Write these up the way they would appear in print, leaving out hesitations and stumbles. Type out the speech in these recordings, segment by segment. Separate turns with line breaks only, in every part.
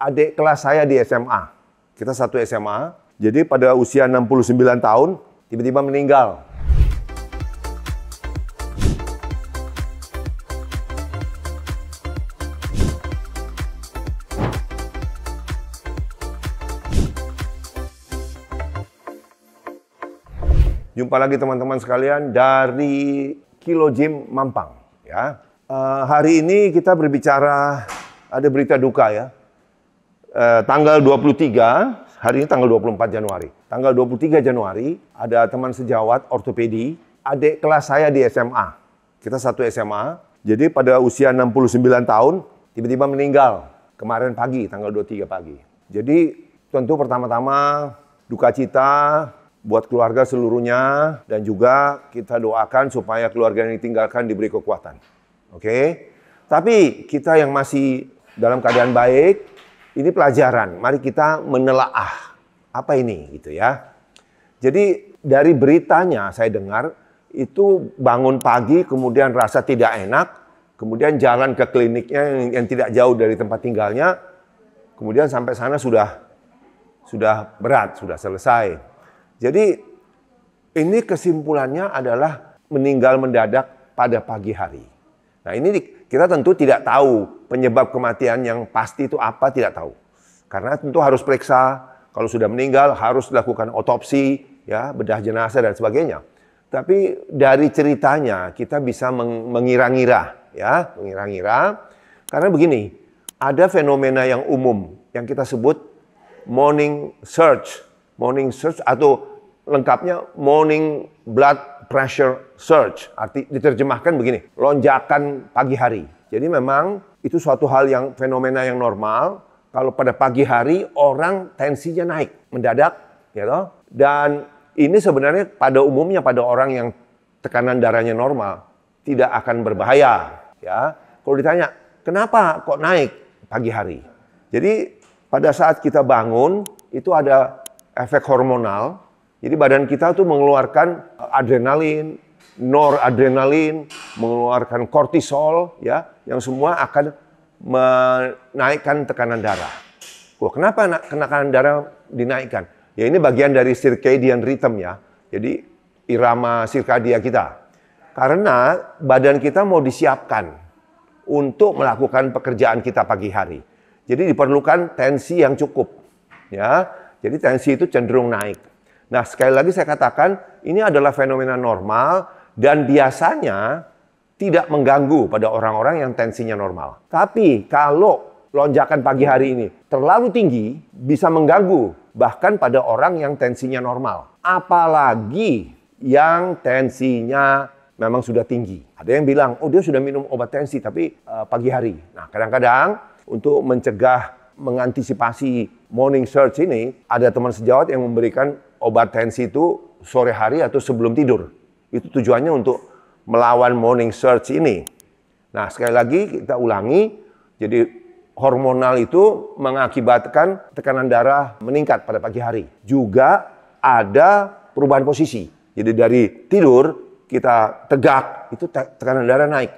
adik kelas saya di SMA. Kita satu SMA. Jadi pada usia 69 tahun, tiba-tiba meninggal. Jumpa lagi teman-teman sekalian dari Kilo Gym Mampang. Ya, hari ini kita berbicara, ada berita duka ya. Tanggal 23, hari ini tanggal 24 Januari. Tanggal 23 Januari ada teman sejawat ortopedi, adik kelas saya di SMA. Kita satu SMA. Jadi pada usia 69 tahun tiba-tiba meninggal kemarin pagi, tanggal 23 pagi. Jadi tentu pertama-tama duka cita buat keluarga seluruhnya, dan juga kita doakan supaya keluarga yang ditinggalkan diberi kekuatan. Oke? Tapi kita yang masih dalam keadaan baik, ini pelajaran. Mari kita menelaah apa ini gitu ya. Jadi dari beritanya saya dengar itu bangun pagi kemudian rasa tidak enak, kemudian jalan ke kliniknya yang tidak jauh dari tempat tinggalnya, kemudian sampai sana sudah berat, sudah selesai. Jadi ini kesimpulannya adalah meninggal mendadak pada pagi hari. Nah ini kita tentu tidak tahu penyebab kematian yang pasti itu apa, tidak tahu. Karena tentu harus periksa, kalau sudah meninggal harus dilakukan otopsi, ya, bedah jenazah dan sebagainya. Tapi dari ceritanya kita bisa mengira-ngira, ya, mengira-ngira. Karena begini, ada fenomena yang umum yang kita sebut morning surge atau lengkapnya morning blood pressure surge. Arti diterjemahkan begini, lonjakan pagi hari. Jadi memang itu suatu hal yang fenomena yang normal. Kalau pada pagi hari orang tensinya naik mendadak, ya toh. Dan ini sebenarnya pada umumnya pada orang yang tekanan darahnya normal tidak akan berbahaya, ya. Kalau ditanya, kenapa kok naik pagi hari? Jadi pada saat kita bangun itu ada efek hormonal. Jadi badan kita tuh mengeluarkan adrenalin, noradrenalin, mengeluarkan kortisol, ya, yang semua akan menaikkan tekanan darah. Wah, kenapa tekanan darah dinaikkan? Ya ini bagian dari circadian rhythm ya. Jadi irama sirkadia kita. Karena badan kita mau disiapkan untuk melakukan pekerjaan kita pagi hari. Jadi diperlukan tensi yang cukup, ya. Jadi tensi itu cenderung naik. Nah, sekali lagi saya katakan, ini adalah fenomena normal dan biasanya tidak mengganggu pada orang-orang yang tensinya normal. Tapi kalau lonjakan pagi hari ini terlalu tinggi, bisa mengganggu bahkan pada orang yang tensinya normal. Apalagi yang tensinya memang sudah tinggi. Ada yang bilang, oh dia sudah minum obat tensi tapi pagi hari. Nah, kadang-kadang untuk mencegah, mengantisipasi morning surge ini, ada teman sejawat yang memberikan obat tensi itu sore hari atau sebelum tidur. Itu tujuannya untuk melawan morning surge ini. Nah, sekali lagi kita ulangi. Jadi hormonal itu mengakibatkan tekanan darah meningkat pada pagi hari. Juga ada perubahan posisi. Jadi dari tidur kita tegak, itu tekanan darah naik.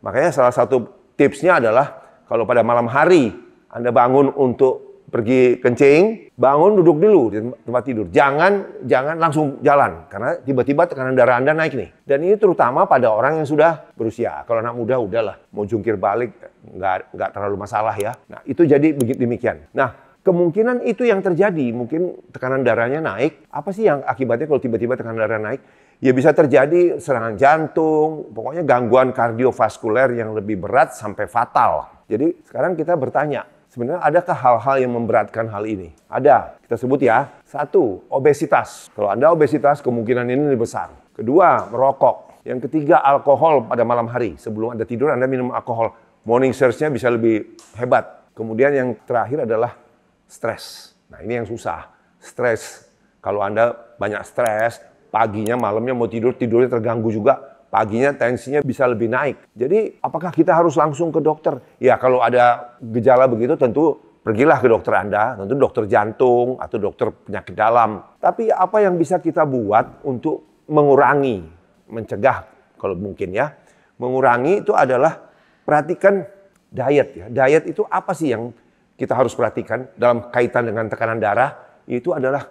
Makanya salah satu tipsnya adalah kalau pada malam hari Anda bangun untuk pergi kencing, bangun duduk dulu di tempat tidur. Jangan langsung jalan, karena tiba-tiba tekanan darah Anda naik nih. Dan ini terutama pada orang yang sudah berusia. Kalau anak muda udahlah, mau jungkir balik nggak terlalu masalah ya. Nah itu jadi demikian. Nah kemungkinan itu yang terjadi, mungkin tekanan darahnya naik. Apa sih yang akibatnya kalau tiba-tiba tekanan darah naik? Ya bisa terjadi serangan jantung, pokoknya gangguan kardiovaskuler yang lebih berat sampai fatal. Jadi sekarang kita bertanya, sebenarnya adakah hal-hal yang memberatkan hal ini? Ada. Kita sebut ya. 1, obesitas. Kalau Anda obesitas, kemungkinan ini lebih besar. 2, merokok. Yang 3, alkohol pada malam hari. Sebelum Anda tidur, Anda minum alkohol. Morning surge-nya bisa lebih hebat. Kemudian yang terakhir adalah stres. Nah, ini yang susah. Stres. Kalau Anda banyak stres, paginya, malamnya mau tidur, tidurnya terganggu juga. Paginya tensinya bisa lebih naik. Jadi apakah kita harus langsung ke dokter? Ya kalau ada gejala begitu tentu pergilah ke dokter Anda. Tentu dokter jantung atau dokter penyakit dalam. Tapi apa yang bisa kita buat untuk mengurangi, mencegah kalau mungkin ya. Mengurangi itu adalah perhatikan diet ya. Diet itu apa sih yang kita harus perhatikan dalam kaitan dengan tekanan darah itu adalah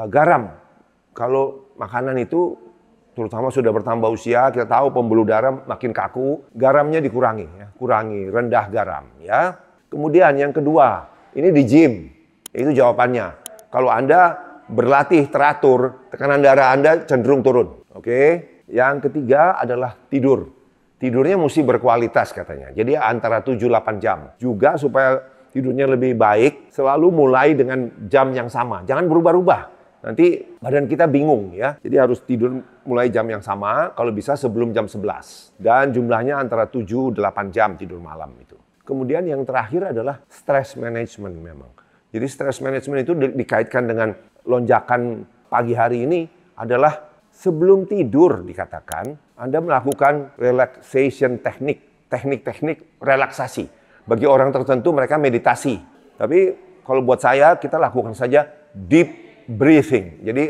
garam. Kalau makanan itu terutama sudah bertambah usia, kita tahu pembuluh darah makin kaku, garamnya dikurangi, ya. Kurangi, rendah garam, ya. Kemudian yang kedua, ini di gym, itu jawabannya. Kalau Anda berlatih teratur, tekanan darah Anda cenderung turun. Oke. Yang ketiga adalah tidur. Tidurnya mesti berkualitas katanya. Jadi antara 7-8 jam. Juga supaya tidurnya lebih baik, selalu mulai dengan jam yang sama. Jangan berubah-ubah. Nanti badan kita bingung ya. Jadi harus tidur mulai jam yang sama, kalau bisa sebelum jam 11. Dan jumlahnya antara 7-8 jam tidur malam itu. Kemudian yang terakhir adalah stress management memang. Jadi stress management itu dikaitkan dengan lonjakan pagi hari ini adalah sebelum tidur dikatakan, Anda melakukan relaxation teknik-teknik relaksasi. Bagi orang tertentu mereka meditasi. Tapi kalau buat saya, kita lakukan saja deep breathing. Jadi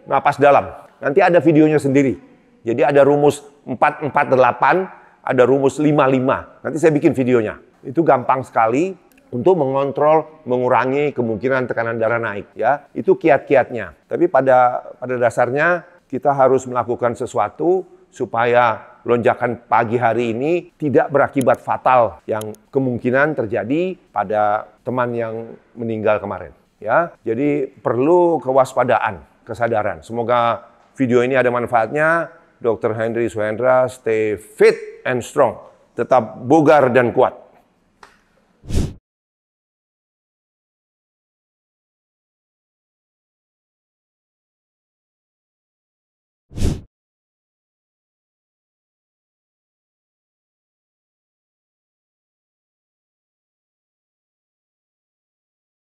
napas dalam. Nanti ada videonya sendiri. Jadi ada rumus 4-4-8, ada rumus 5-5. Nanti saya bikin videonya. Itu gampang sekali untuk mengontrol, mengurangi kemungkinan tekanan darah naik. Ya, itu kiat-kiatnya. Tapi pada dasarnya, kita harus melakukan sesuatu supaya lonjakan pagi hari ini tidak berakibat fatal yang kemungkinan terjadi pada teman yang meninggal kemarin. Ya, jadi perlu kewaspadaan, kesadaran. Semoga video ini ada manfaatnya. Dr. Henry Suhendra, stay fit and strong. Tetap bugar dan kuat.